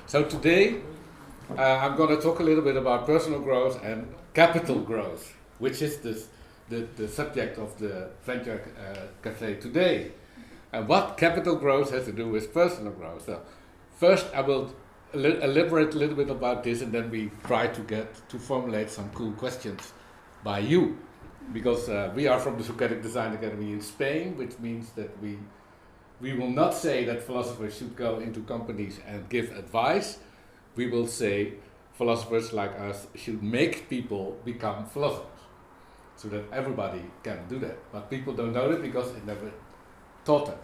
So today I'm going to talk a little bit about personal growth and capital growth, which is the subject of the Venture Café today. And what capital growth has to do with personal growth. So first I will elaborate a little bit about this, and then we try to formulate some cool questions by you. Because we are from the Socratic Design Academy in Spain, which means that we will not say that philosophers should go into companies and give advice. We will say philosophers like us should make people become philosophers, so that everybody can do that. But people don't know it because it never taught them.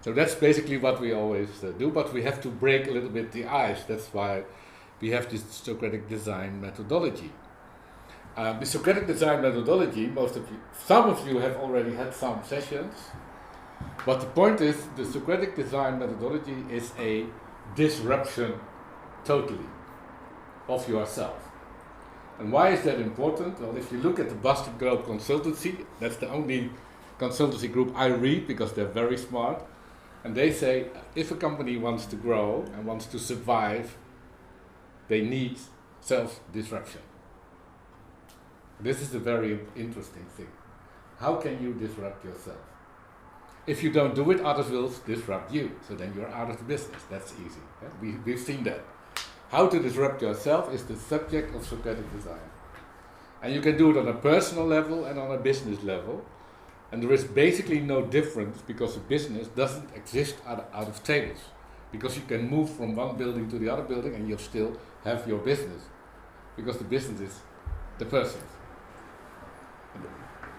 So that's basically what we always do, but we have to break a little bit the ice. That's why we have this Socratic design methodology. The Socratic design methodology, some of you have already had some sessions, but the point is the Socratic design methodology is a disruption totally of yourself. And why is that important? Well, if you look at the Boston Globe Consultancy, that's the only consultancy group I read because they're very smart, and they say if a company wants to grow and wants to survive, they need self-disruption. This is a very interesting thing. How can you disrupt yourself? If you don't do it, others will disrupt you. So then you're out of the business. That's easy. Yeah? We've seen that. How to disrupt yourself is the subject of Socratic design. And you can do it on a personal level and on a business level. And there is basically no difference because a business doesn't exist out of tables. Because you can move from one building to the other building and you still have your business. Because the business is the person.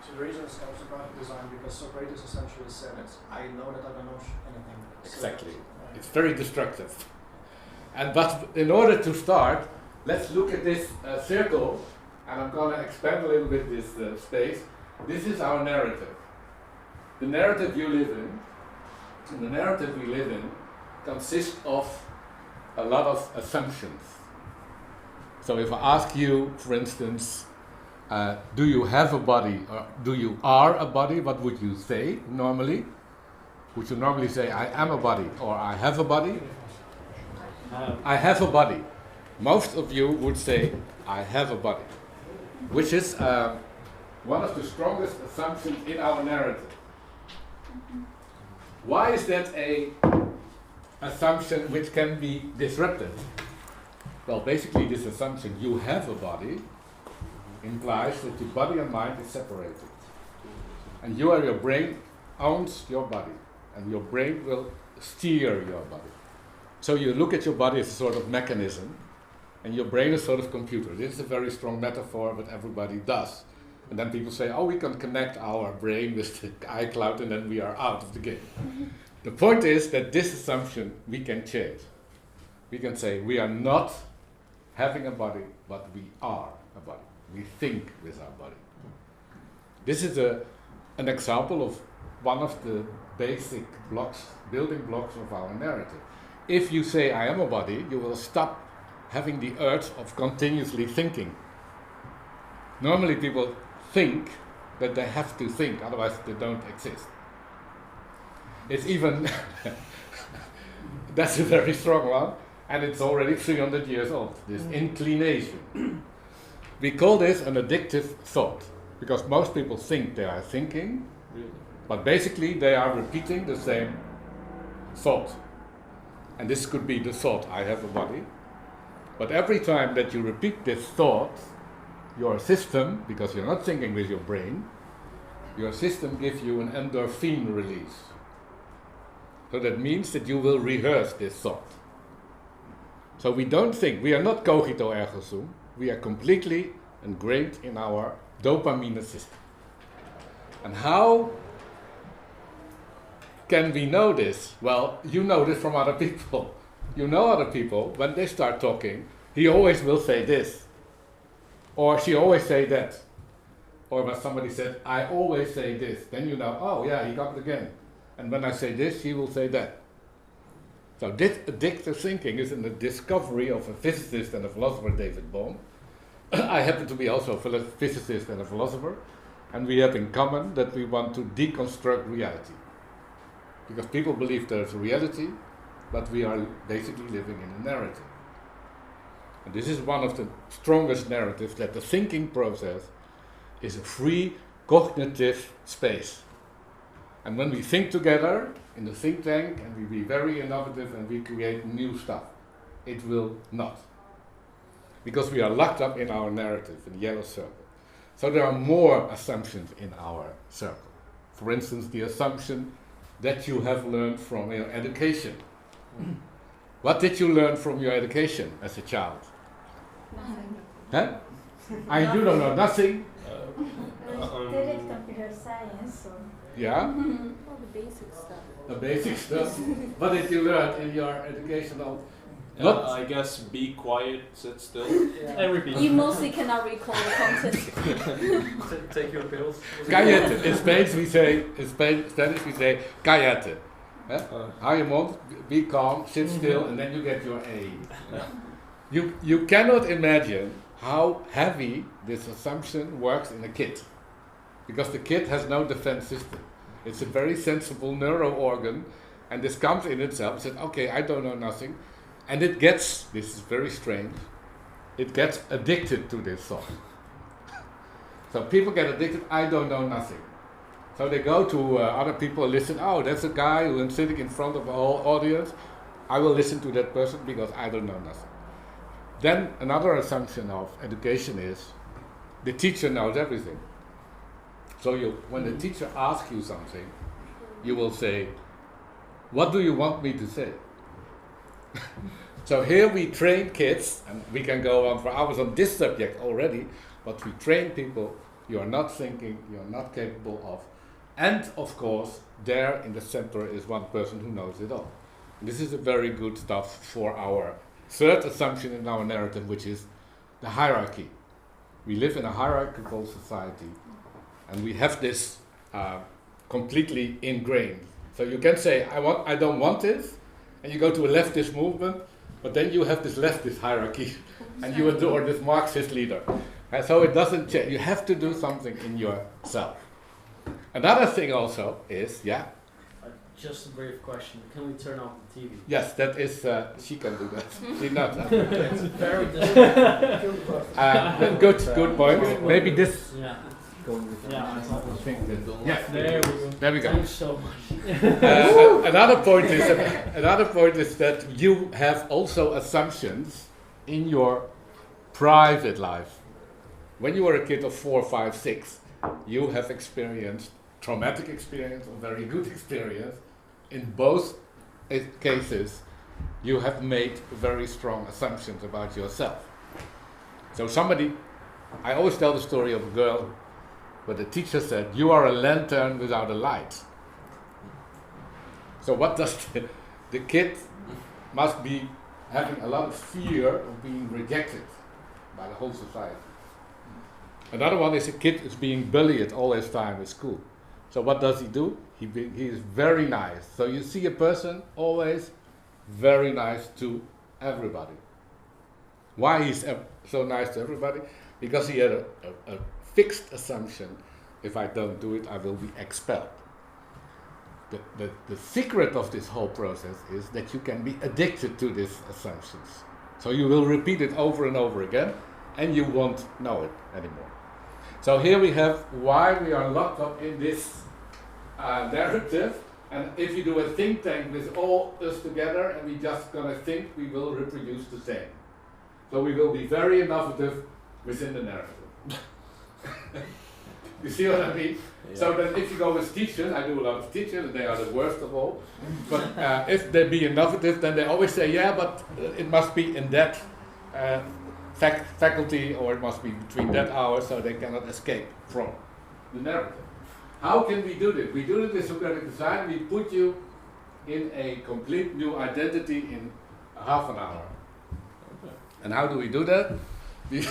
So the reason it's called Socratic design because Socrates essentially said it. I know that I don't know anything. Exactly. It's very destructive. But in order to start, let's look at this circle, and I'm going to expand a little bit this space. This is our narrative. The narrative you live in, and the narrative we live in, consists of a lot of assumptions. So if I ask you, for instance, do you have a body, or do you are a body, what would you say normally? Would you normally say, I am a body, or I have a body? I have a body. Most of you would say, I have a body, which is one of the strongest assumptions in our narrative. Why is that a assumption which can be disrupted? Well, basically this assumption, you have a body, implies that your body and mind is separated. And your brain owns your body, and your brain will steer your body. So you look at your body as a sort of mechanism, and your brain is sort of computer. This is a very strong metaphor, but everybody does. And then people say, oh, we can connect our brain with the iCloud, and then we are out of the game. The point is that this assumption we can change. We can say we are not having a body, but we are a body. We think with our body. This is an example of one of the basic blocks, building blocks of our narrative. If you say I am a body, you will stop having the urge of continuously thinking. Normally people think that they have to think, otherwise they don't exist. It's even, that's a very strong one, and it's already 300 years old, this inclination. We call this an addictive thought, because most people think they are thinking, but basically they are repeating the same thought. And this could be the thought, I have a body. But every time that you repeat this thought, your system, because you're not thinking with your brain, your system gives you an endorphin release. So that means that you will rehearse this thought. So we don't think, we are not cogito ergo sum, we are completely ingrained in our dopamine system. And how can we know this? Well, you know this from other people. You know other people, when they start talking, he always will say this. Or she always say that. Or when somebody said, I always say this, then you know, oh yeah, he got it again. And when I say this, he will say that. So this addictive thinking is in the discovery of a physicist and a philosopher, David Bohm. I happen to be also a physicist and a philosopher, and we have in common that we want to deconstruct reality. Because people believe there's a reality, but we are basically living in a narrative. And this is one of the strongest narratives, that the thinking process is a free cognitive space. And when we think together in the think tank and we be very innovative and we create new stuff, it will not. Because we are locked up in our narrative, in the yellow circle. So there are more assumptions in our circle. For instance, the assumption that you have learned from your education. What did you learn from your education as a child? Nothing. Huh? I do not know nothing. Did computer science or Yeah, All the basic stuff. the basic stuff. What did you learn in your educational? Not- I guess be quiet, sit still. And repeat. You mostly cannot recall the content. Take your pills. Cállate. In Spanish we say cállate. Hou je mond, be calm, sit still, and then you get your A. You cannot imagine how heavy this assumption works in a kid. Because the kid has no defense system. It's a very sensible neuro organ, and this comes in itself, says, okay, I don't know nothing. And it gets, this is very strange, it gets addicted to this thought. So people get addicted, I don't know nothing. So they go to other people, listen, oh, that's a guy who is sitting in front of a whole audience. I will listen to that person because I don't know nothing. Then another assumption of education is the teacher knows everything. So when the teacher asks you something, you will say, what do you want me to say? So here we train kids, and we can go on for hours on this subject already, but we train people, you are not thinking, you are not capable of. And of course, there in the center is one person who knows it all. This is a very good stuff for our third assumption in our narrative, which is the hierarchy. We live in a hierarchical society, and we have this completely ingrained. So you can say, I don't want this, and you go to a leftist movement, but then you have this leftist hierarchy, and you adore this Marxist leader. And so it doesn't change. You have to do something in yourself. Another thing also is, Just a brief question. Can we turn off the TV? yes, that is, she can do that. She not. It's very distracting. Good point. Maybe this. Yeah. I think that. Yeah. There we go. There we go. Thanks so much. Another point is that you have also assumptions in your private life. When you were a kid of 4, 5, 6, you have experienced traumatic experience or very good experience. In both cases, you have made very strong assumptions about yourself. So I always tell the story of a girl where the teacher said, you are a lantern without a light. So what does the kid must be having a lot of fear of being rejected by the whole society. Another one is a kid is being bullied all his time at school. So what does he do? He is very nice. So you see a person always very nice to everybody. Why he's so nice to everybody? Because he had a fixed assumption, if I don't do it, I will be expelled. The secret of this whole process is that you can be addicted to these assumptions. So you will repeat it over and over again, and you won't know it anymore. So here we have why we are locked up in this narrative, and if you do a think tank with all us together and we just gonna think, we will reproduce the same. So we will be very innovative within the narrative. You see what I mean? Yeah. So that if you go with teachers, I do a lot of teachers, and they are the worst of all. But if they be innovative, then they always say, yeah, but it must be in that faculty, or it must be between that hour, so they cannot escape from the narrative. How can we do this? We do it with Socratic design. We put you in a complete new identity in half an hour. Okay. And how do we do that? We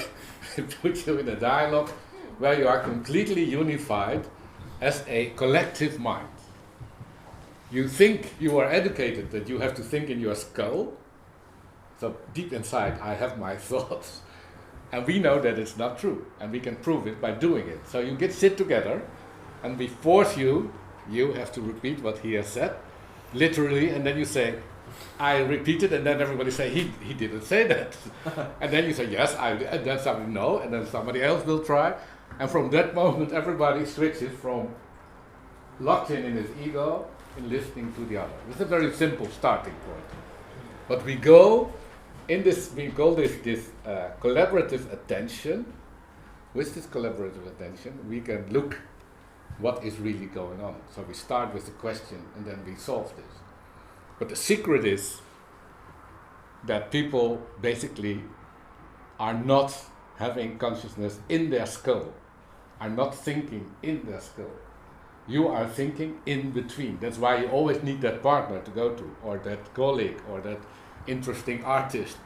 put you in a dialogue where you are completely unified as a collective mind. You think you are educated, that you have to think in your skull. So deep inside, I have my thoughts. And we know that it's not true. And we can prove it by doing it. So you sit together, and we force you have to repeat what he has said, literally, and then you say, I repeat it, and then everybody say he didn't say that, and then you say yes, and then somebody no, and then somebody else will try, and from that moment everybody switches from locked in his ego in listening to the other. It's a very simple starting point, but we call this collaborative attention. With this collaborative attention, we can look what is really going on. So we start with the question and then we solve this. But the secret is that people basically are not having consciousness in their skull, are not thinking in their skull. You are thinking in between. That's why you always need that partner to go to, or that colleague, or that interesting artist,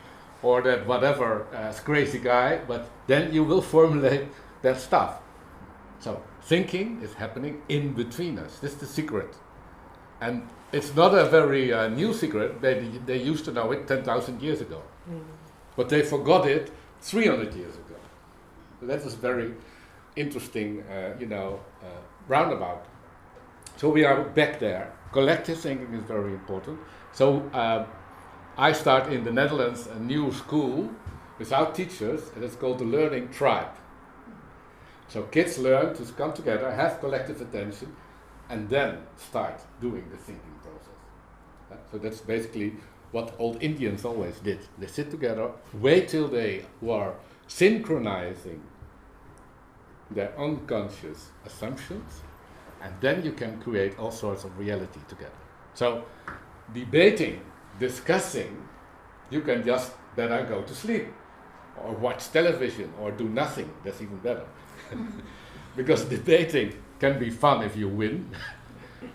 or that whatever crazy guy, but then you will formulate that stuff. So thinking is happening in between us. This is the secret. And it's not a very new secret. They used to know it 10,000 years ago. But they forgot it 300 years ago. So that is very interesting, roundabout. So we are back there. Collective thinking is very important. So I start in the Netherlands a new school without teachers, and it's called the Learning Tribe. So kids learn to come together, have collective attention, and then start doing the thinking process. So that's basically what old Indians always did. They sit together, wait till they were synchronizing their unconscious assumptions, and then you can create all sorts of reality together. So debating, discussing, you can just better go to sleep or watch television or do nothing. That's even better. Because debating can be fun if you win,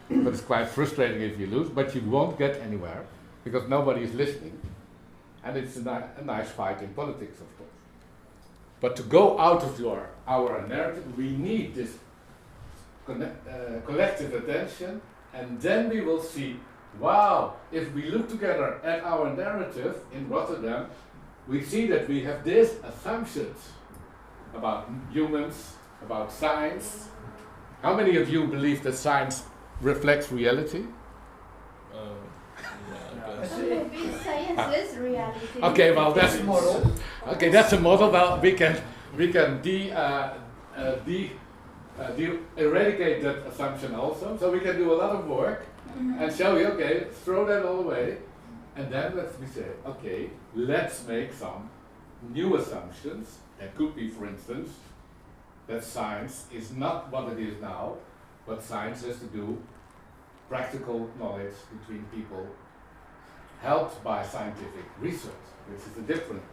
but it's quite frustrating if you lose, but you won't get anywhere because nobody is listening, and it's a nice fight in politics, of course. But to go out of our narrative, we need this collective attention, and then we will see, wow, if we look together at our narrative in Rotterdam, we see that we have these assumptions about humans, about science. How many of you believe that science reflects reality? Maybe science is reality. Okay, well that's a model. Okay, that's a model. Well, we can eradicate that assumption also. So we can do a lot of work and show you. Okay, throw that all away, and then we say, okay, let's make some new assumptions. That could be, for instance, that science is not what it is now, but science has to do practical knowledge between people, helped by scientific research, which is a different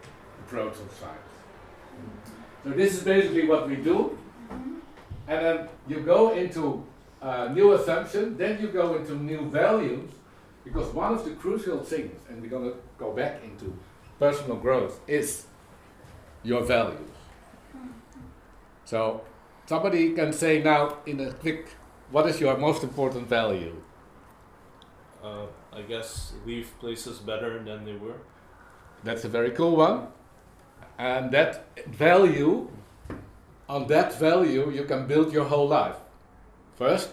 approach of science. So this is basically what we do, and then you go into new assumption, then you go into new values, because one of the crucial things, and we're going to go back into personal growth, is your values. So somebody can say now in a quick, what is your most important value? I guess leave places better than they were. That's a very cool one. And that value, on that value you can build your whole life. First,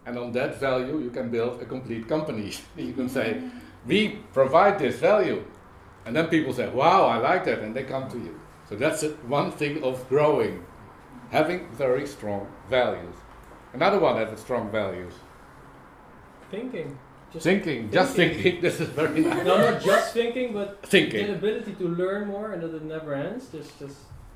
and on that value you can build a complete company. You can say, we provide this value. And then people say, wow, I like that, and they come to you. So that's one thing of growing, having very strong values. Another one has strong values. Thinking. Just thinking. This is very nice. No, not just thinking, but thinking. The ability to learn more and that it never ends.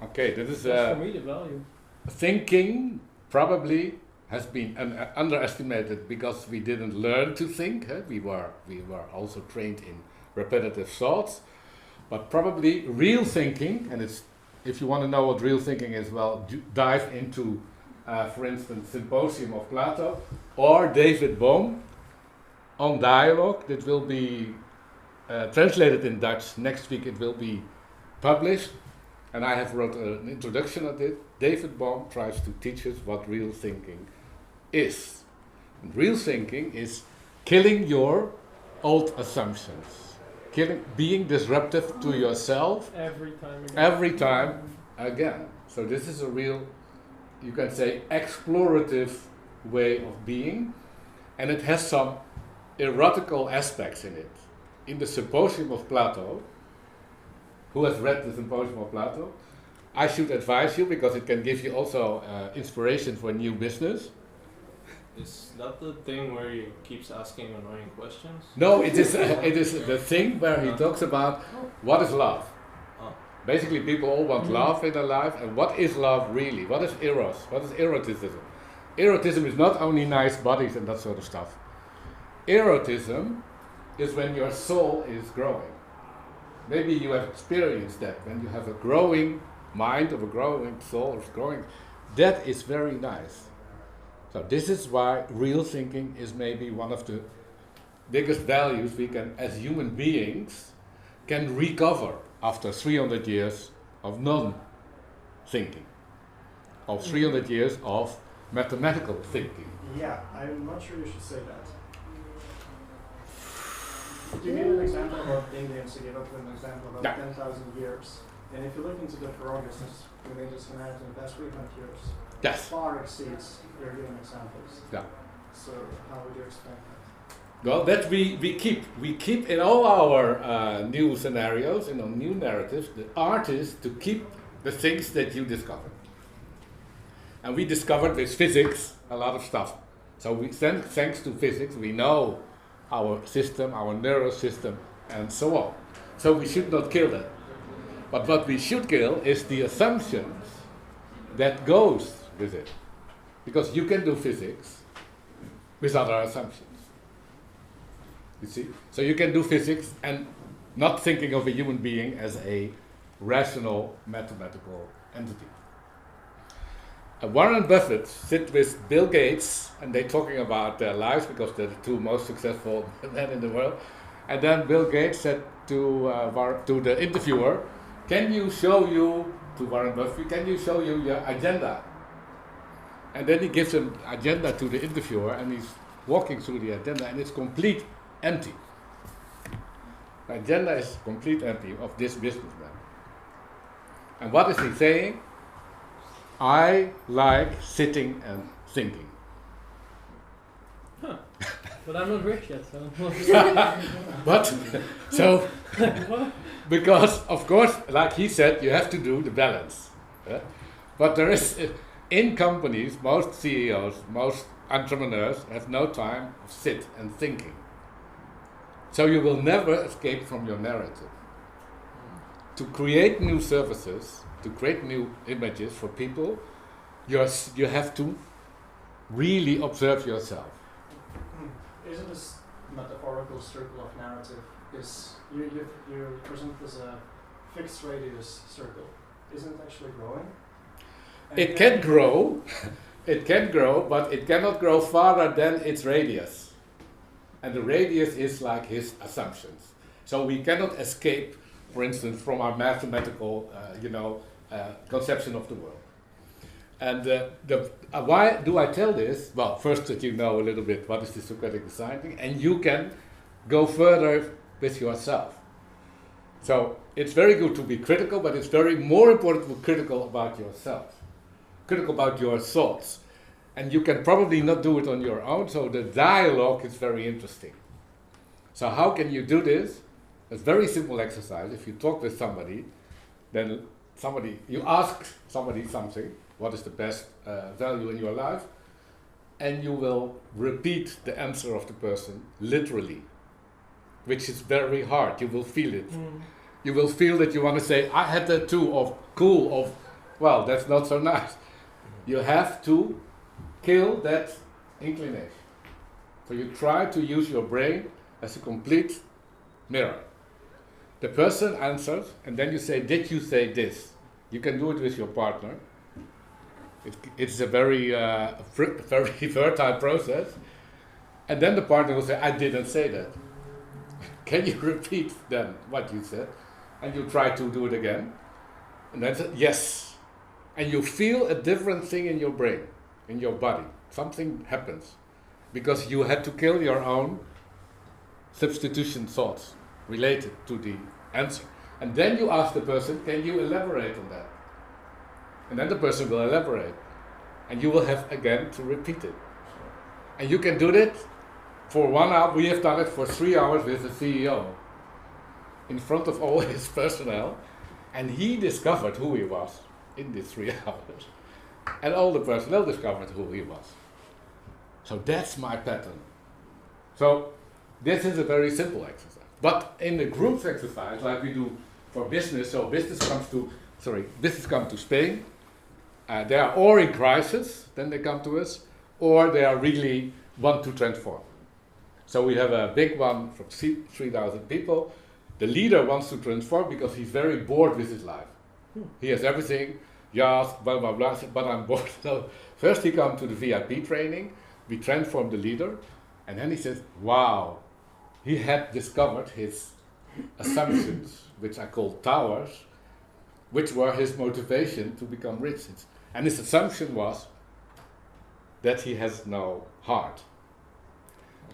Okay, this is for me the value. Thinking probably has been underestimated because we didn't learn to think. We were also trained in repetitive thoughts, but probably real thinking. And it's, if you want to know what real thinking is, well, dive into, for instance, Symposium of Plato or David Bohm on dialogue. That will be translated in Dutch. Next week it will be published, and I have wrote an introduction of it. David Bohm tries to teach us what real thinking is. And real thinking is killing your old assumptions, being disruptive to yourself every time again. So this is a real, you can say, explorative way of being, and it has some erotical aspects in it. in the Symposium of Plato, who has read the Symposium of Plato, I should advise you because it can give you also inspiration for new business. Is that the thing where he keeps asking annoying questions? No, it is the thing where he talks about what is love. Oh. Basically, people all want love in their life, and what is love really? What is eros? What is eroticism? Erotism is not only nice bodies and that sort of stuff. Erotism is when your soul is growing. Maybe you have experienced that when you have a growing mind of a growing soul is growing. That is very nice. So this is why real thinking is maybe one of the biggest values we can, as human beings, can recover after 300 years of non-thinking, of 300 years of mathematical thinking. Yeah, I'm not sure you should say that. You gave an example about the Indians, you gave up an example about 10,000 years. And if you look into the prerogations related to humanity in the past 300 years, Yes. far exceeds your given examples. Yeah. So how would you explain that? Well, that we keep in all our new scenarios, in our new narratives, the art is to keep the things that you discovered. And we discovered with physics a lot of stuff. So thanks to physics, we know our system, our nervous system, and so on. So we should not kill that. But what we should kill is the assumptions that goes with it. Because you can do physics with other assumptions. You see? So you can do physics and not thinking of a human being as a rational mathematical entity. Warren Buffett sit with Bill Gates and they're talking about their lives because they're the two most successful men in the world. And then Bill Gates said to the interviewer, can you show you, to Warren Buffett, can you show you your agenda? And then he gives an agenda to the interviewer and he's walking through the agenda and it's complete empty. The agenda is complete empty of this businessman. And what is he saying? I like sitting and thinking. Huh. But I'm not rich yet, so. But, so, because of course, like he said, you have to do the balance. Yeah? But there is, in companies, most CEOs, most entrepreneurs have no time to sit and thinking. So you will never escape from your narrative. To create new services, to create new images for people, you have to really observe yourself. Isn't this metaphorical circle of narrative? Is you present as a fixed radius circle? Isn't it actually growing? And It can grow, it can grow, but it cannot grow farther than its radius. And the radius is like his assumptions. So we cannot escape, for instance, from our mathematical, conception of the world. And why do I tell this? Well, first that you know a little bit what is the Socratic design thing, and you can go further with yourself. So it's very good to be critical, but it's very more important to be critical about yourself, critical about your thoughts. And you can probably not do it on your own, so the dialogue is very interesting. So how can you do this? It's a very simple exercise. If you talk with somebody, then you ask somebody something, what is the best value in your life? And you will repeat the answer of the person literally, which is very hard. You will feel it. You will feel that you want to say, I had that too, of cool, of, well, that's not so nice. You have to kill that inclination. So you try to use your brain as a complete mirror. The person answers, and then you say, did you say this? You can do it with your partner. It's a very fertile process. And then the partner will say, I didn't say that. Can you repeat then what you said? And you try to do it again. And then say, yes. And you feel a different thing in your brain, in your body. Something happens. Because you had to kill your own substitution thoughts related to the answer. And then you ask the person, can you elaborate on that? And then the person will elaborate. And you will have again to repeat it. And you can do that for 1 hour. We have done it for 3 hours with the CEO. in front of all his personnel, and he discovered who he was in these 3 hours. And all the personnel discovered who he was. So that's my pattern. So this is a very simple exercise. But in the group exercise, like we do for business, so business comes to Spain. They are or in crisis, then they come to us, or they are really want to transform. So we have a big one from 3,000 people. The leader wants to transform because he's very bored with his life. He has everything, yes, blah, blah, blah, but I'm bored. So first he comes to the VIP training, we transform the leader, and then he says, wow, he had discovered his assumptions, which I call towers, which were his motivation to become rich. And his assumption was that he has no heart.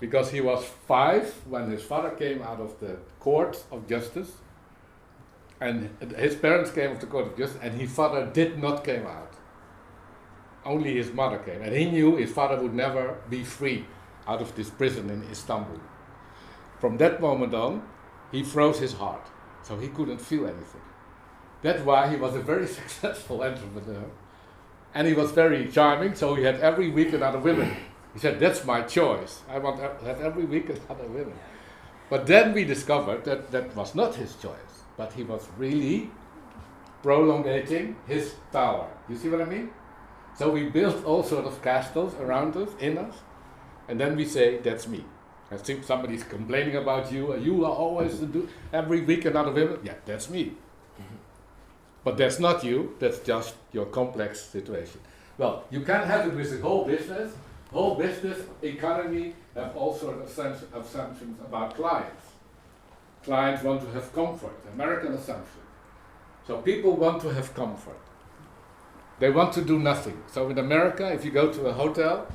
Because he was 5 when his father came out of the court of justice, and his parents came out of the court of justice, and his father did not come out. Only his mother came, and he knew his father would never be free out of this prison in Istanbul. From that moment on, he froze his heart, so he couldn't feel anything. That's why he was a very successful entrepreneur, and he was very charming, so he had every week another woman. He said, that's my choice. I want to have every week another woman. But then we discovered that that was not his choice, but he was really prolongating his tower. You see what I mean? So we built all sorts of castles around us, in us, and then we say, that's me. I think somebody's complaining about you, and you are always every week another woman. Yeah, that's me. But that's not you, that's just your complex situation. Well, you can have it with the whole business. Whole business, economy have all sorts of assumptions about clients. Clients want to have comfort, American assumption. So people want to have comfort. They want to do nothing. So in America, if you go to a hotel,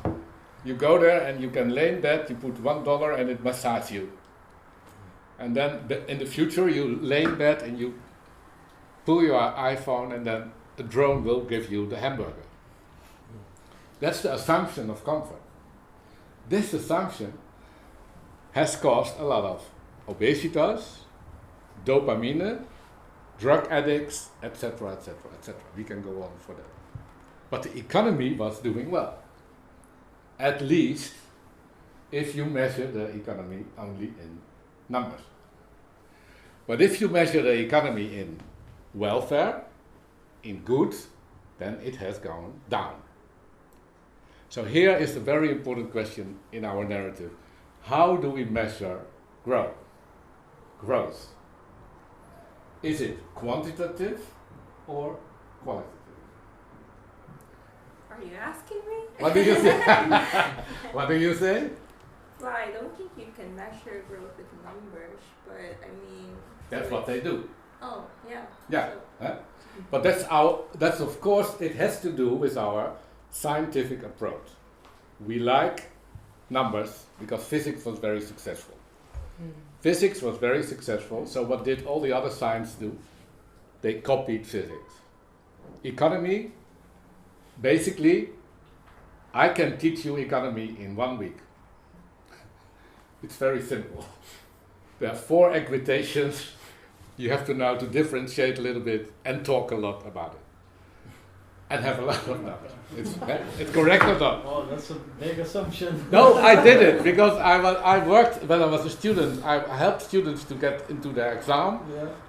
you go there and you can lay in bed, you put $1 and it massages you. And then in the future, you lay in bed and you pull your iPhone and then the drone will give you the hamburger. That's the assumption of comfort. This assumption has caused a lot of obesitas, dopamine, drug addicts, etc., etc., etc. We can go on for that. But the economy was doing well. At least if you measure the economy only in numbers. But if you measure the economy in welfare, in goods, then it has gone down. So here is a very important question in our narrative. How do we measure growth? Growth. Is it quantitative or qualitative? Are you asking me? What do you say? What do you say? Well, I don't think you can measure growth with numbers, but I mean... That's what they do. Oh, yeah. Yeah. Huh? But that's of course, it has to do with our scientific approach. We like numbers because physics was very successful. Physics was very successful, so what did all the other science do? They copied physics. Economy, basically, I can teach you economy in 1 week. It's very simple. There are 4 equations. You have to know to differentiate a little bit and talk a lot about it. And have a lot of numbers. It's correct or not? Oh, that's a big assumption. No, I did it because I worked when I was a student. I helped students to get into the exam,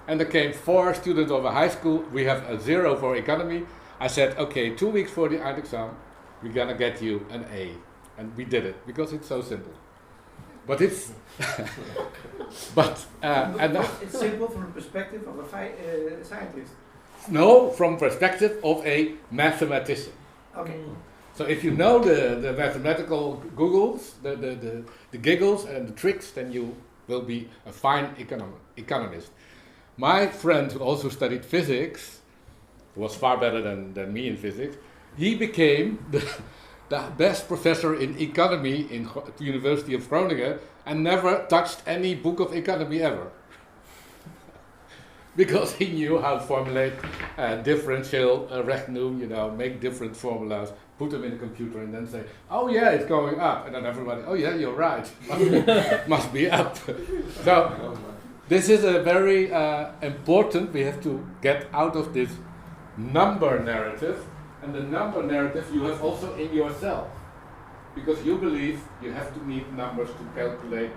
and there came 4 students of a high school. We have a 0 for economy. I said, okay, 2 weeks for the exam, we're gonna get you an A, and we did it because it's so simple. But it's, it's simple from the perspective of a scientist. No, from perspective of a mathematician. Okay. So if you know the mathematical googles, the giggles and the tricks, then you will be a fine economist. My friend who also studied physics, who was far better than me in physics, he became the best professor in economy in the University of Groningen and never touched any book of economy ever. Because he knew how to formulate differential revenue, make different formulas, put them in the computer and then say, oh yeah, it's going up. And then everybody, oh yeah, you're right. Must be up. So this is a very important, we have to get out of this number narrative, and the number narrative you have also in yourself, because you believe you have to meet numbers to calculate,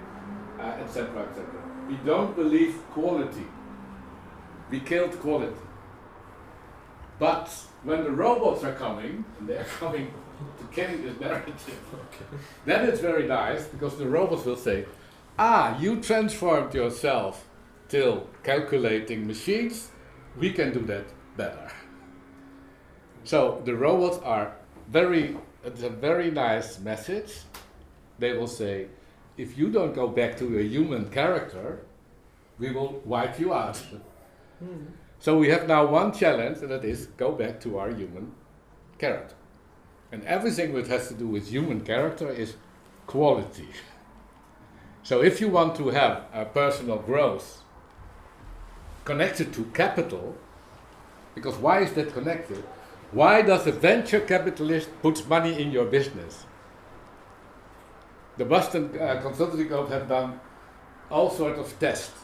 etc., etc. We don't believe quality. We killed quality. But when the robots are coming, and they are coming to kill this narrative, then it's very nice, because the robots will say, you transformed yourself till calculating machines, we can do that better. So the robots are it's a very nice message. They will say, if you don't go back to your human character, we will wipe you out. So we have now one challenge, and that is go back to our human character. And everything that has to do with human character is quality. So if you want to have a personal growth connected to capital, because why is that connected? Why does a venture capitalist put money in your business? The Boston Consultancy Group have done all sorts of tests.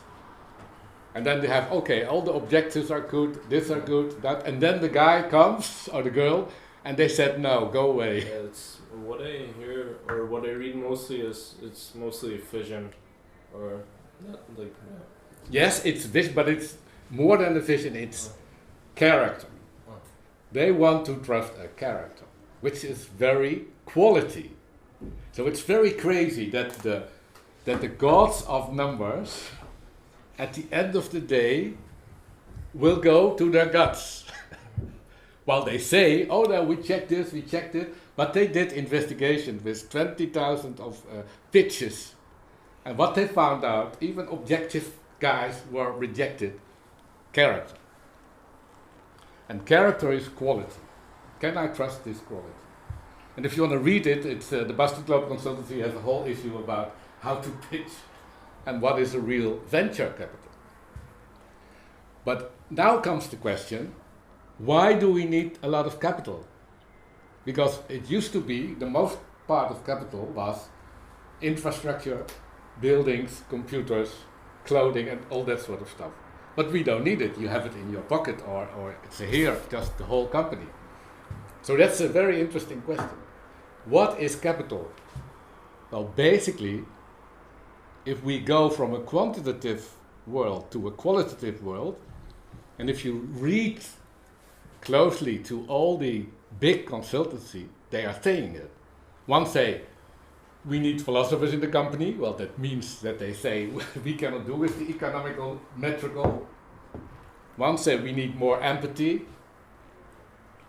And then they have, okay, all the objectives are good, this are good, that, and then the guy comes, or the girl, and they said, no, go away. Yeah, it's what I hear, or what I read mostly is, it's mostly vision, or like... Yes, it's vision, but it's more than the vision, it's character. They want to trust a character, which is very quality. So it's very crazy that the gods of numbers, at the end of the day, will go to their guts. While they say, oh no, we checked this, we checked it, but they did investigation with 20,000 of pitches. And what they found out, even objective guys were rejected character. And character is quality. Can I trust this quality? And if you want to read it, it's the Boston Globe Consultancy has a whole issue about how to pitch and what is a real venture capital. But now comes the question, why do we need a lot of capital? Because it used to be, the most part of capital was infrastructure, buildings, computers, clothing, and all that sort of stuff. But we don't need it. You have it in your pocket, or it's here, just the whole company. So that's a very interesting question. What is capital? Well, basically, if we go from a quantitative world to a qualitative world, and if you read closely to all the big consultancy, they are saying it. One say, we need philosophers in the company. Well, that means that they say we cannot do with the economical, metrical. One said we need more empathy.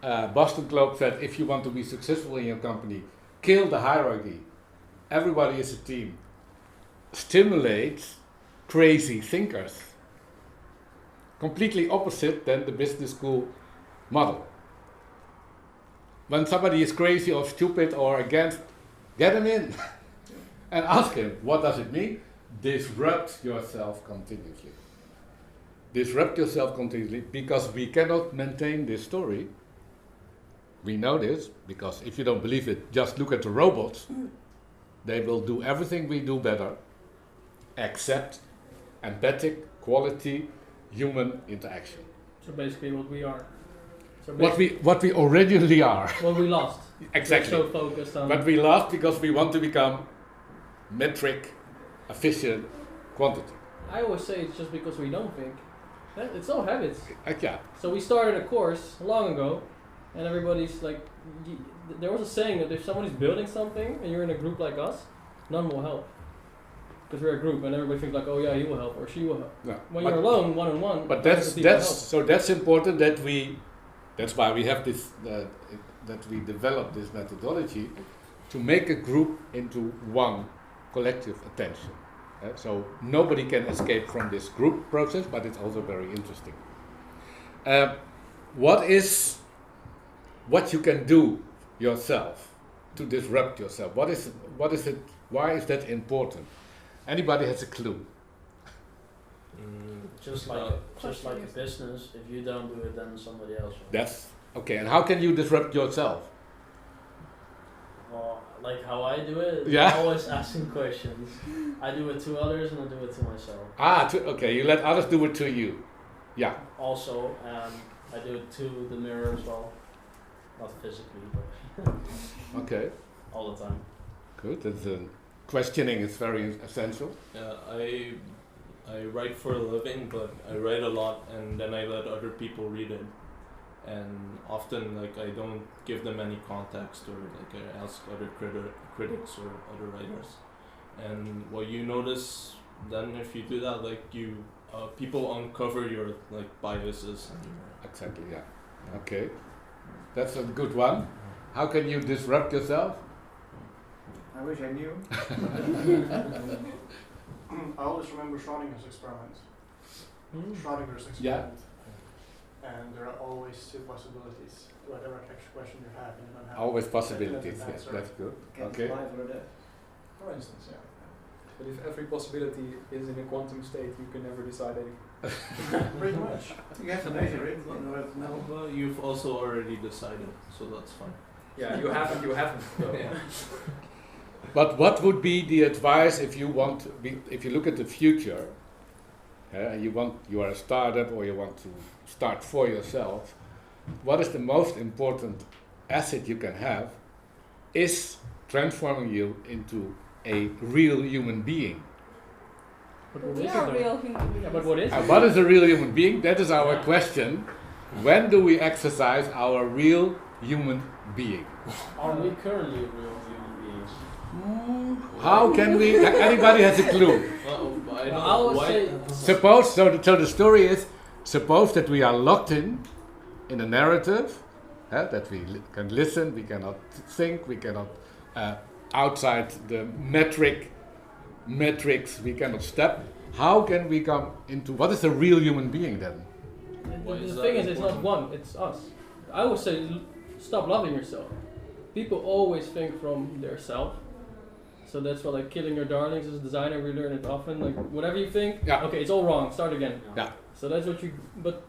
Boston Globe said if you want to be successful in your company, kill the hierarchy. Everybody is a team. Stimulate crazy thinkers. Completely opposite than the business school model. When somebody is crazy or stupid or against, get him in and ask him, what does it mean? Disrupt yourself continuously. Disrupt yourself continuously, because we cannot maintain this story. We know this, because if you don't believe it, just look at the robots. They will do everything we do better, except empathic, quality, human interaction. So basically what we are. So What we originally are. What we lost. Exactly. We're so focused on. But we lost because we want to become metric, efficient, quantity. I always say it's just because we don't think. It's all habits. Yeah. So we started a course long ago, and everybody's like, there was a saying that if somebody's building something and you're in a group like us, none will help. Because we're a group and everybody thinks like, oh yeah, he will help or she will help. Yeah. When you're alone, one-on-one. But that's important that that's why we have this, that we develop this methodology to make a group into one collective attention. So nobody can escape from this group process, but it's also very interesting. What you can do yourself to disrupt yourself? What is it? Why is that important? Anybody has a clue? Just like a business, if you don't do it, then somebody else will. That's okay. And how can you disrupt yourself? Well, like how I do it, Yeah. always asking questions. I do it to others and I do it to myself. Okay, you let others do it to you. Yeah. Also, I do it to the mirror as well. Not physically, but Okay, all the time. good. Questioning is very essential. Yeah, I write for a living, but I write a lot and then I let other people read it. And often, like, I don't give them any context, or like I ask other critics or other writers. And what you notice then, if you do that, like people uncover your like biases. And Exactly, yeah. Okay, that's a good one. How can you disrupt yourself? I wish I knew. I always remember Schrodinger's experiment. Schrodinger's Yeah. experiment. And there are always two possibilities. Whatever question you have, and you don't have Always a possibilities, definitive yes, answer. that's good. Can Okay. fly for that. For instance, yeah. But if every possibility is in a quantum state, you can never decide anything. Pretty much. You have to measure it in order to know. well, you've also already decided, so that's fine. Yeah, you haven't. So. Yeah. But what would be the advice if you if you look at the future, you are a startup or you want to start for yourself, what is the most important asset you can have is transforming you into a real human being. But what We is are it though? real human beings. Yeah, but what is And it? what is a real human being? That is our Yeah. question. When do we exercise our real human being? Are we currently real human beings? How can we? Anybody has a clue? I don't I know would why. say Suppose so the story is, suppose that we are locked in a narrative, that we can listen, we cannot think, we cannot outside the metrics we cannot step. How can we come into what is a real human being then? Why is The that thing is, it's not important? one, it's us. I would say stop loving yourself. People always think from their self. So that's why like killing your darlings as a designer, we learn it often. Like whatever you think, Yeah. okay, it's all wrong, start again. Yeah. So that's what you, but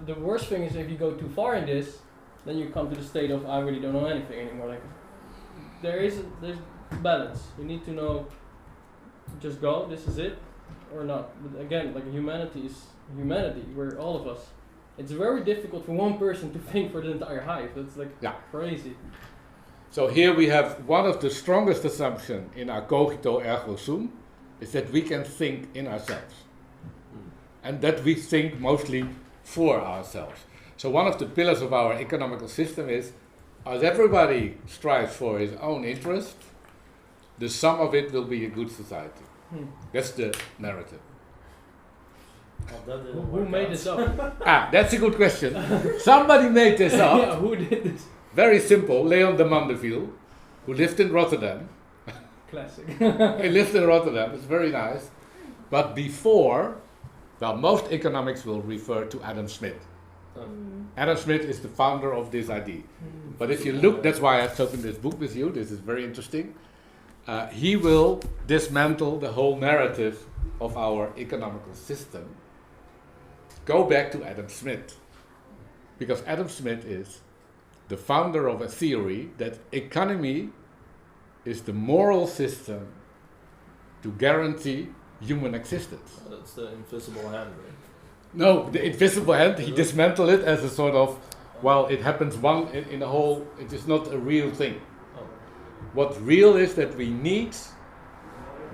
the worst thing is if you go too far in this, then you come to the state of I really don't know anything anymore. Like there's balance. You need to know, just go, this is it, or not. But again, like humanity is humanity, we're all of us. It's very difficult for one person to think for the entire hive. That's like Yeah. crazy. So here we have one of the strongest assumptions in our cogito ergo sum, is that we can think in ourselves. And that we think mostly for ourselves. So one of the pillars of our economical system is, as everybody strives for his own interest, the sum of it will be a good society. That's the narrative. Who made this up? That's a good question. Somebody made this up. Yeah, who did this? Very simple, Leon de Mandeville, who lived in Rotterdam. Classic. He lived in Rotterdam, it's very nice. But before, well, most economics will refer to Adam Smith. Adam Smith is the founder of this idea. But if you look, that's why I've taken this book with you, this is very interesting. He will dismantle the whole narrative of our economical system. Go back to Adam Smith. Because Adam Smith is the founder of a theory that economy is the moral system to guarantee human existence. That's the invisible hand, right? No, the invisible hand, he dismantled it as a sort of, well, it happens in a whole, it is not a real thing. Oh. What real is that we need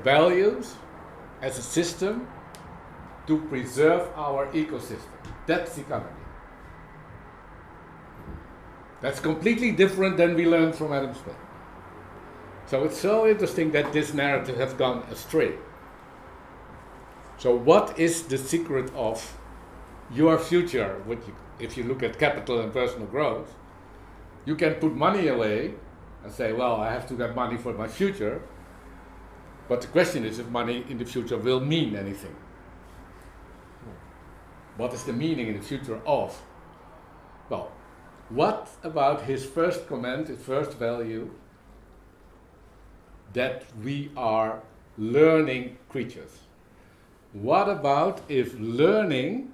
values as a system to preserve our ecosystem. That's economy. That's completely different than we learned from Adam Smith. So it's so interesting that this narrative has gone astray. So what is the secret of your future? If you look at capital and personal growth, you can put money away and say, well, I have to get money for my future. But the question is if money in the future will mean anything. What is the meaning in the future of? Well, what about his first comment, his first value, that we are learning creatures? What about if learning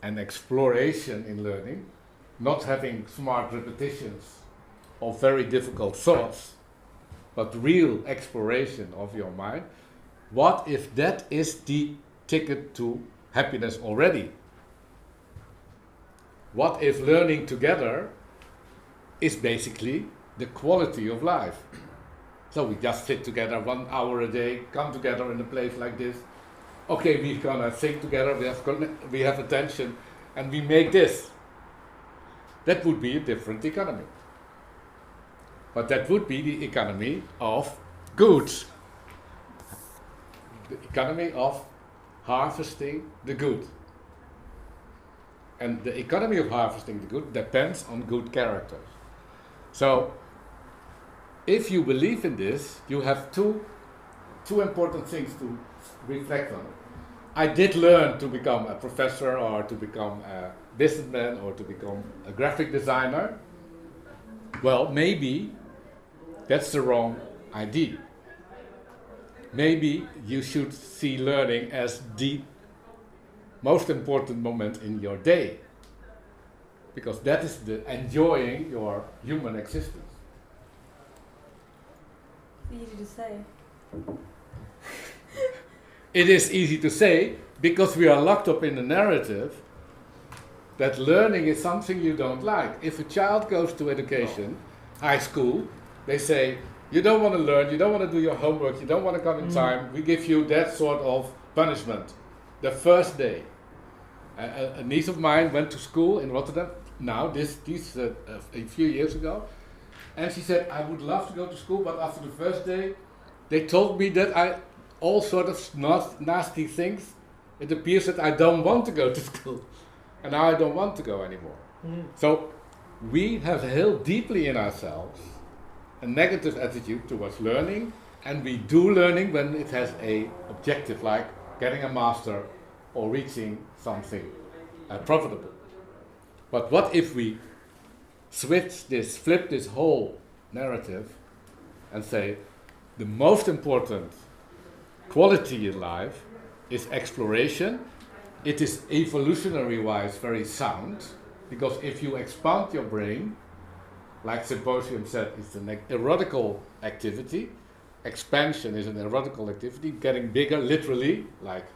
and exploration in learning, not having smart repetitions of very difficult thoughts, but real exploration of your mind, what if that is the ticket to happiness already? What if learning together is basically the quality of life? So we just sit together 1 hour a day, come together in a place like this. Okay, we're gonna think together, we have attention, and we make this. That would be a different economy. But that would be the economy of goods. The economy of harvesting the good. And the economy of harvesting the good depends on good characters. So, if you believe in this, you have two important things to reflect on. I did learn to become a professor or to become a businessman or to become a graphic designer. Well, maybe that's the wrong idea. Maybe you should see learning as the most important moment in your day, because that is the enjoying your human existence. Easy to say. It is easy to say because we are locked up in the narrative that learning is something you don't like. If a child goes to education, high school, they say, you don't want to learn, you don't want to do your homework, you don't want to come in time, we give you that sort of punishment the first day. A niece of mine went to school in Rotterdam, now, a few years ago, and she said, I would love to go to school, but after the first day, they told me that all sort of nasty things. It appears that I don't want to go to school, and now I don't want to go anymore. So we have held deeply in ourselves a negative attitude towards learning, and we do learning when it has a objective, like getting a master or reaching something profitable. But what if we flip this whole narrative and say the most important quality in life is exploration. It is evolutionary wise very sound, because if you expand your brain, like Symposium said, it's an erotical activity. Expansion is an erotical activity, getting bigger literally, like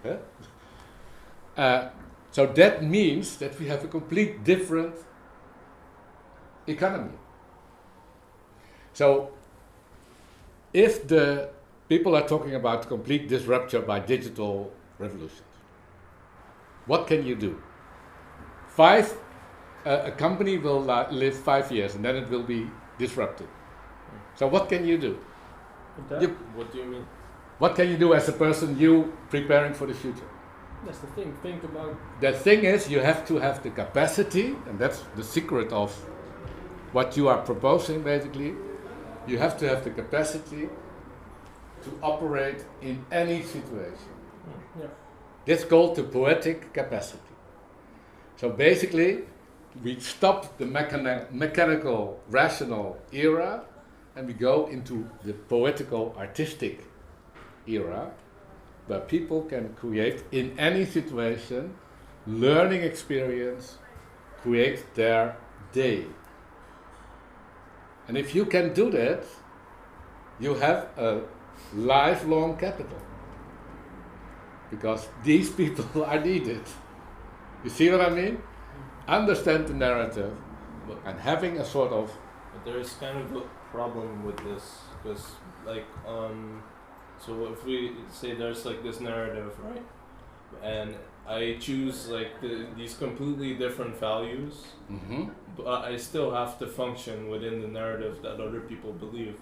so that means that we have a complete different economy. So if the people are talking about complete disruption by digital revolutions, what can you do? A company will live 5 years and then it will be disrupted. So what can you do? What do you mean? What can you do as a person, you preparing for the future? That's the thing. Think about. The thing is, you have to have the capacity, and that's the secret of what you are proposing basically. You have to have the capacity to operate in any situation. Yeah. That's called the poetic capacity. So basically, we stop the mechanical, rational era, and we go into the poetical, artistic era, where people can create in any situation, learning experience, create their day. And if you can do that, you have a lifelong capital. Because these people are needed. You see what I mean? Understand the narrative and having a sort of... But there's kind of a problem with this, because so if we say there's like this narrative, right? And I choose like these completely different values, but I still have to function within the narrative that other people believe.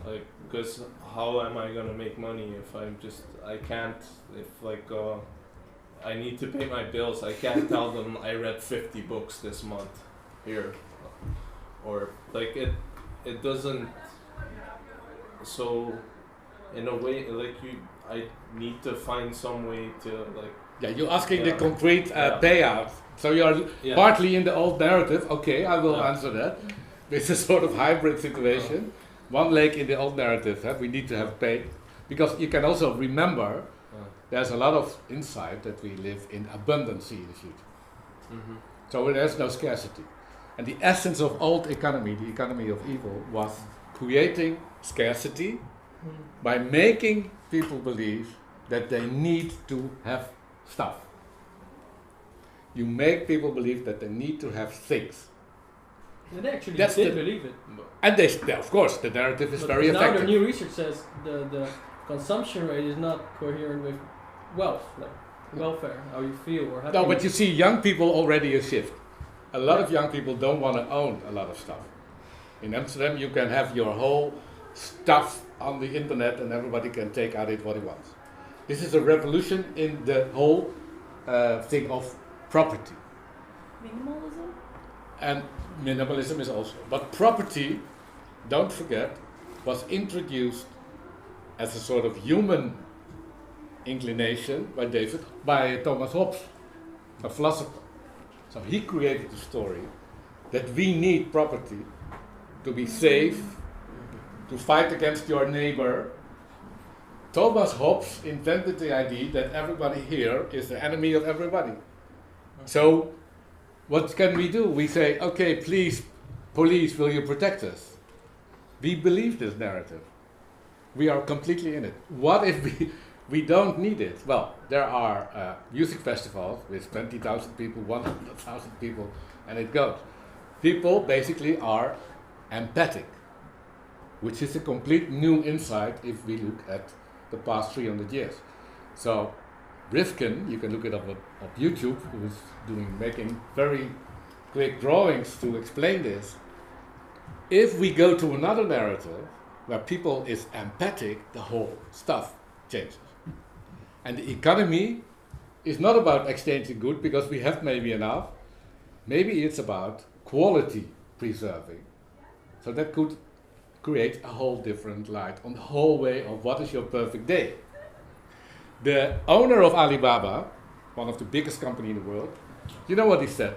Like, because how am I gonna make money if I can't, I need to pay my bills, I can't tell them I read 50 books this month here, or like it doesn't. So in a way, I need to find some way to like. Yeah, you're asking the concrete payout. So you're partly in the old narrative. Okay, I will answer that. It's a sort of hybrid situation. One leg in the old narrative, we need to have pay. Because you can also remember, there's a lot of insight that we live in abundance in the future. So there's no scarcity. And the essence of old economy, the economy of evil, was creating scarcity by making people believe that they need to have stuff. You make people believe that they need to have things. And they actually That's did the- believe it. And of course, the narrative is But very now effective. the new research says the consumption rate is not coherent with wealth, like welfare, how you feel or happiness. No, but you see young people already a shift. A lot of young people don't want to own a lot of stuff. In Amsterdam, you can have your whole stuff on the internet and everybody can take out it what he wants. This is a revolution in the whole thing of property. Minimalism? And minimalism is also. But property, don't forget, was introduced as a sort of human inclination by Thomas Hobbes, a philosopher. So he created the story that we need property to be safe, to fight against your neighbor. Thomas Hobbes invented the idea that everybody here is the enemy of everybody. So what can we do? We say, okay, please, police, will you protect us? We believe this narrative. We are completely in it. What if we don't need it? Well, there are music festivals with 20,000 people, 100,000 people, and it goes. People basically are empathic, which is a complete new insight if we look at the past 300 years. So Rifkin, you can look it up on YouTube, who is making very quick drawings to explain this. If we go to another narrative where people is empathic, the whole stuff changes. And the economy is not about exchanging goods because we have maybe enough. Maybe it's about quality preserving. So that could create a whole different light on the whole way of what is your perfect day. The owner of Alibaba, one of the biggest companies in the world, you know what he said?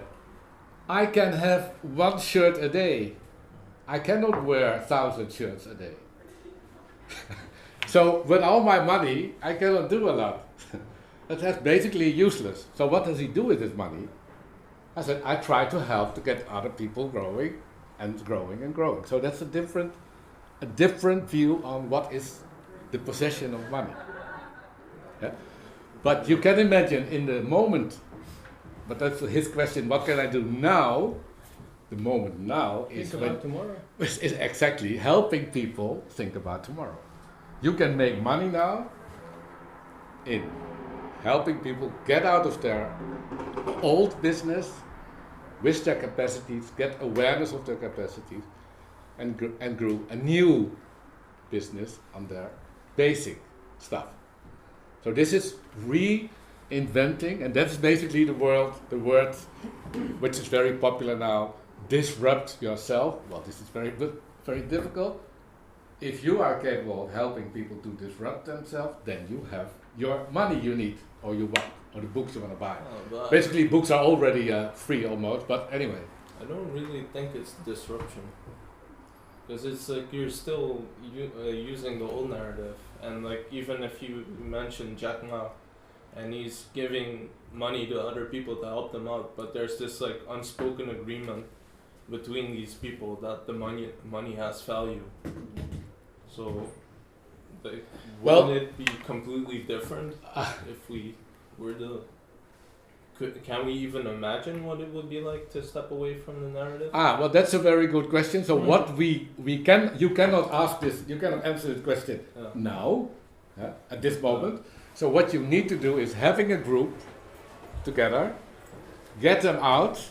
I can have one shirt a day. I cannot wear 1,000 shirts a day. So with all my money, I cannot do a lot. That's basically useless. So what does he do with his money? I said, I try to help to get other people growing and growing and growing. So that's a different view on what is the possession of money. Yeah? But you can imagine in the moment, but that's his question, what can I do now? The moment now is think about tomorrow. Is exactly helping people think about tomorrow. You can make money now in helping people get out of their old business with their capacities, get awareness of their capacities, and grow a new business on their basic stuff. So this is reinventing, and that's basically the word which is very popular now, disrupt yourself. Well, this is very difficult. If you are capable of helping people to disrupt themselves, then you have your money you need, or you want, or the books you want to buy. Basically, books are already free almost, but anyway. I don't really think it's disruption. Because it's like you're still using the old narrative. And like even if you mention Jack Ma, and he's giving money to other people to help them out, but there's this like unspoken agreement between these people that the money has value. So, like, wouldn't it be completely different if we were to? Can we even imagine what it would be like to step away from the narrative? Well, that's a very good question. So, what you cannot ask this, you cannot answer this question now, at this moment. So, what you need to do is having a group together, get them out,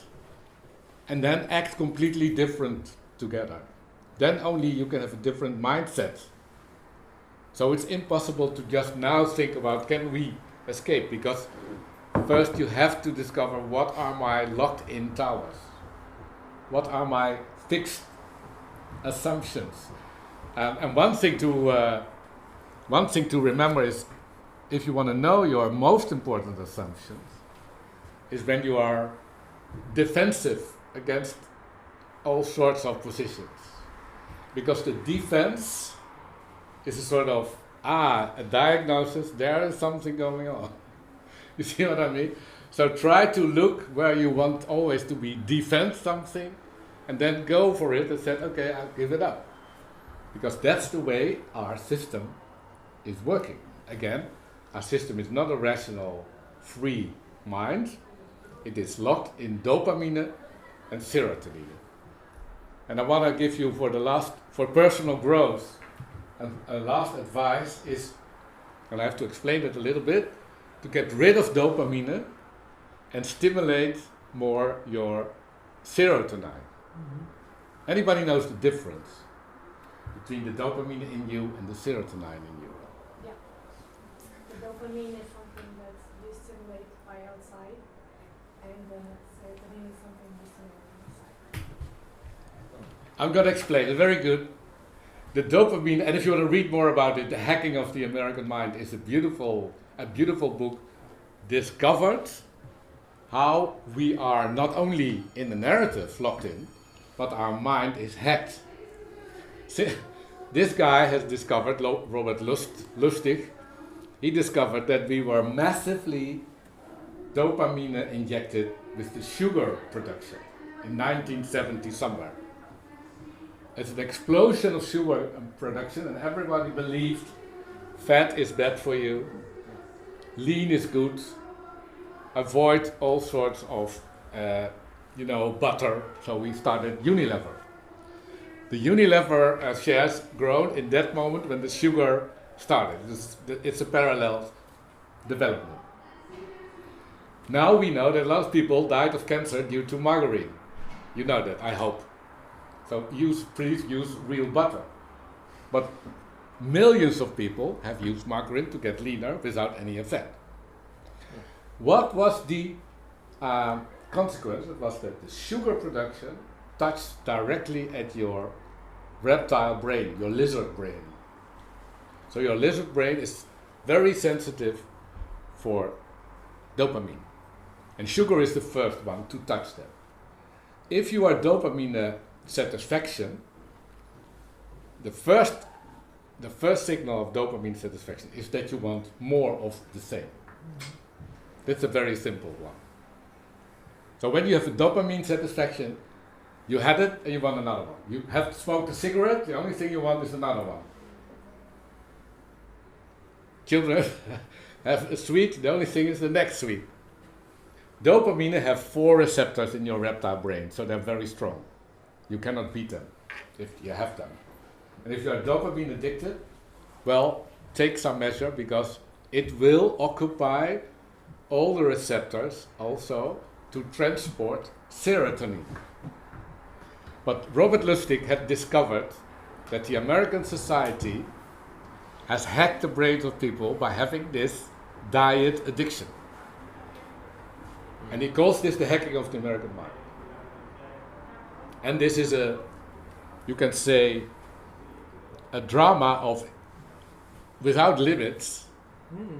and then act completely different together. Then only you can have a different mindset. So it's impossible to just now think about, can we escape? Because first you have to discover what are my locked-in towers? What are my fixed assumptions? And one thing to remember is, if you want to know your most important assumptions, is when you are defensive against all sorts of positions. Because the defense is a sort of, a diagnosis, there is something going on. You see what I mean? So try to look where you want always to be defend something, and then go for it and say, okay, I'll give it up. because that's the way our system is working. Again, our system is not a rational, free mind. It is locked in dopamine and serotonin. And I want to give you for personal growth, a last advice is, and I have to explain it a little bit, to get rid of dopamine and stimulate more your serotonin. Anybody knows the difference between the dopamine in you and the serotonin in you? Yeah. The dopamine is something that you stimulate by outside, and the serotonin is something you stimulate inside. I'm going to explain it. Very good. The dopamine, and if you want to read more about it, The Hacking of the American Mind is a beautiful book, discovered how we are not only in the narrative locked in, but our mind is hacked. This guy has discovered, Robert Lustig, he discovered that we were massively dopamine injected with the sugar production in 1970 somewhere. It's an explosion of sugar production, and everybody believed fat is bad for you, lean is good, avoid all sorts of butter. So we started Unilever. The Unilever shares grown in that moment when the sugar started. It's a parallel development. Now we know that a lot of people died of cancer due to margarine. You know that, I hope. So please use real butter. But millions of people have used margarine to get leaner without any effect. What was the consequence? It was that the sugar production touched directly at your reptile brain, your lizard brain. So your lizard brain is very sensitive for dopamine. And sugar is the first one to touch that. If you are dopamine satisfaction, the first signal of dopamine satisfaction is that you want more of the same. That's a very simple one. So when you have a dopamine satisfaction, you had it and you want another one. You have smoked a cigarette, the only thing you want is another one. Children have a sweet, the only thing is the next sweet. Dopamine have 4 receptors in your reptile brain, so they're very strong. You cannot beat them if you have them. And if you are dopamine addicted, well, take some measure, because it will occupy all the receptors also to transport serotonin. But Robert Lustig had discovered that the American society has hacked the brains of people by having this diet addiction. And he calls this the hacking of the American mind. And this is you can say, a drama of without limits,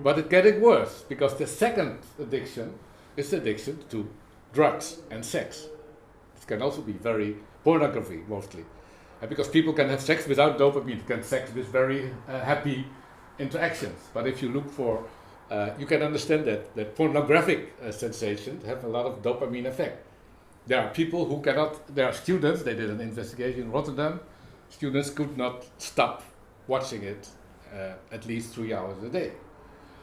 but it's getting worse, because the second addiction is the addiction to drugs and sex. It can also be very pornography, mostly. And because people can have sex without dopamine, can have sex with very happy interactions. But if you look for, you can understand that pornographic sensations have a lot of dopamine effect. There are people who cannot, there are students, they did an investigation in Rotterdam, students could not stop watching it at least 3 hours a day.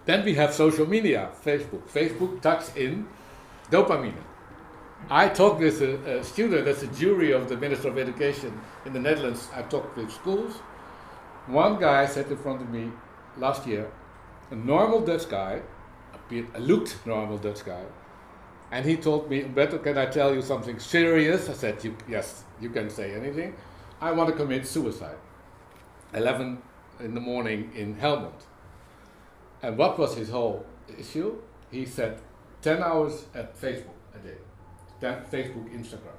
Then we have social media, Facebook. Facebook tucks in dopamine. I talked with a student that's a jury of the Minister of Education in the Netherlands. I talked with schools. One guy sat in front of me last year, a normal Dutch guy, a looked normal Dutch guy, and he told me, Humberto, can I tell you something serious? I said, yes, you can say anything. I want to commit suicide. 11 in the morning in Helmond. And what was his whole issue? He said 10 hours at Facebook a day. Facebook, Instagram.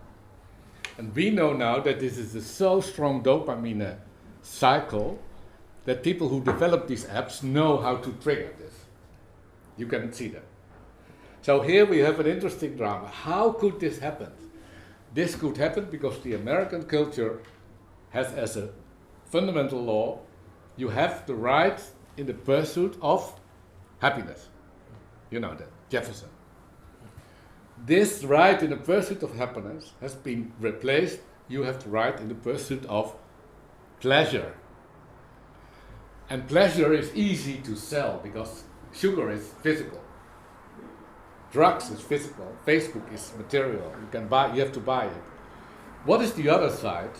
And we know now that this is a so strong dopamine cycle that people who develop these apps know how to trigger this. You can see that. So here we have an interesting drama. How could this happen? This could happen because the American culture has as a fundamental law, you have the right in the pursuit of happiness. You know that, Jefferson. This right in the pursuit of happiness has been replaced. You have the right in the pursuit of pleasure. And pleasure is easy to sell because sugar is physical. Drugs is physical. Facebook is material. You can buy. You have to buy it. What is the other side?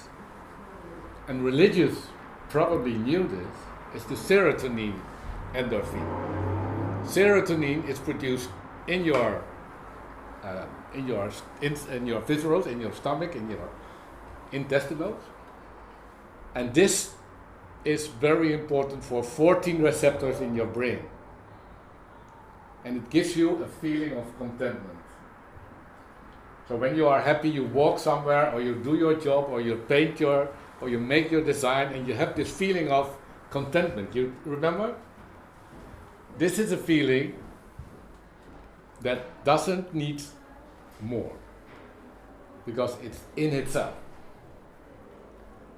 And religious probably knew this. Is the serotonin endorphin. Serotonin is produced in your viscerals, in your stomach, in your intestinals, and this is very important for 14 receptors in your brain, and it gives you a feeling of contentment. So when you are happy, you walk somewhere, or you do your job, or you paint or you make your design, and you have this feeling of contentment. You remember? This is a feeling that doesn't need more, because it's in itself.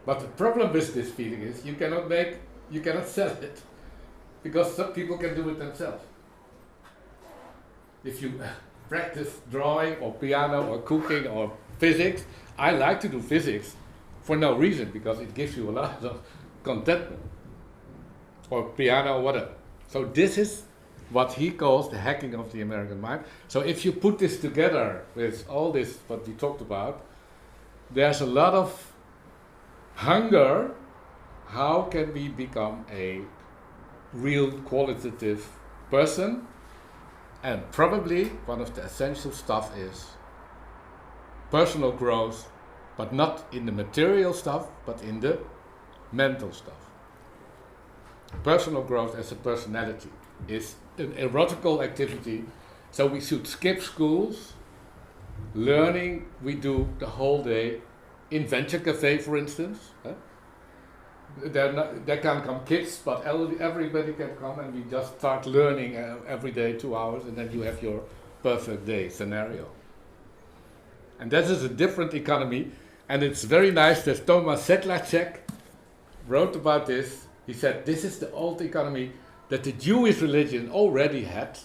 But the problem with this feeling is you cannot sell it, because some people can do it themselves. If you practice drawing or piano or cooking or physics, I like to do physics for no reason, because it gives you a lot of contentment, or piano or whatever. So this is what he calls the hacking of the American mind. So if you put this together with all this, what we talked about, there's a lot of hunger. How can we become a real qualitative person? And probably one of the essential stuff is personal growth, but not in the material stuff, but in the mental stuff. Personal growth as a personality is an erotical activity, so we should skip schools. Learning we do the whole day. In Venture Café, for instance, there can come kids, but everybody can come, and we just start learning every day 2 hours, and then you have your perfect day scenario. And that is a different economy, and it's very nice that Thomas Sedlacek wrote about this. He said this is the old economy that the Jewish religion already had,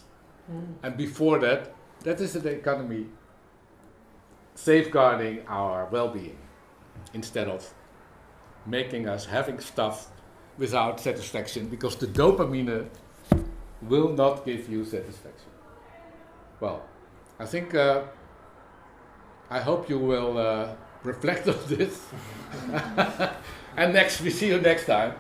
and before that, that is the economy safeguarding our well-being, instead of making us having stuff without satisfaction, because the dopamine will not give you satisfaction. Well, I think, I hope you will reflect on this. And we see you next time.